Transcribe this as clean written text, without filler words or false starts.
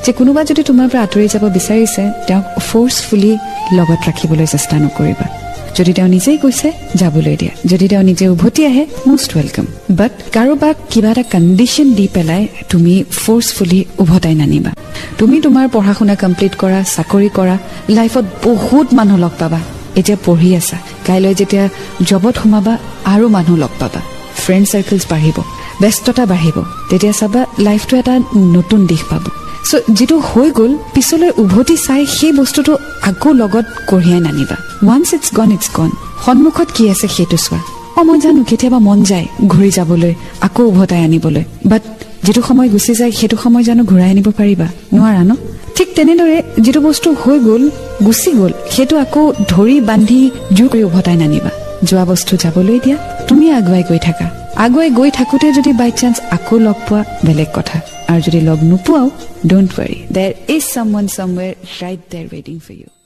যে কোনোবা যদি তোমাৰ পৰা আঁতৰি যাব বিচাৰিছে তেওঁক ফোৰ্সফুলি লগত ৰাখিবলৈ চেষ্টা নকৰিবা যদি তেওঁ নিজেই কৈছে যাবলৈ দিয়া যদি তেওঁ নিজে উভতি আহে মোষ্ট ওয়েলকাম বাট কাৰোবাক কিবা এটা কণ্ডিশ্যন দি পেলাই তুমি ফোৰ্সফুলি উভতাই নানিবা তুমি তোমাৰ পঢ়া-শুনা কমপ্লিট কৰা চাকৰি কৰা লাইফত বহুত মানুহ লগ পাবা এতিয়া পঢ়ি আছা কাইলৈ যেতিয়া জবত সোমাবা আৰু মানুহ লগ পাবা ফ্ৰেণ্ড সাৰ্কেলছ বাঢ়িব ব্যস্ততা বাঢ়িব তেতিয়া চাবা লাইফটো এটা নতুন দিশ পাব সো যেটো হৈ গ'ল পিছলৈ উভতি চাই সেই বস্তুটো আকৌ লগত কঢ়িয়াই নানিবা ওয়ান্স ইটস গন সন্মুখত কি আছে সেইটো চোৱা মই জানো কেতিয়াবা মন যায় ঘূৰি যাবলৈ আকৌ উভতাই আনিবলৈ বাট যেটো সময় গুচি যায় সেইটো সময় জানো ঘূৰাই আনিব পাৰিবা নোৱাৰা ন ঠিক তেনেদৰে যেটো বস্তু হৈ গ'ল গুচি গ'ল সেইটো আকৌ ধৰি বান্ধি জোৰ কৰি উভতাই নানিবা যোৱা বস্তু যাবলৈ দিয়া তুমি আগুৱাই গৈ থাকোতে যদি বাই চান্স আকৌ লগ পোৱা বেলেগ কথা আৰু যদি লগ নোপোৱাও don't worry there is someone somewhere right there ৱেটিং ফৰ ইউ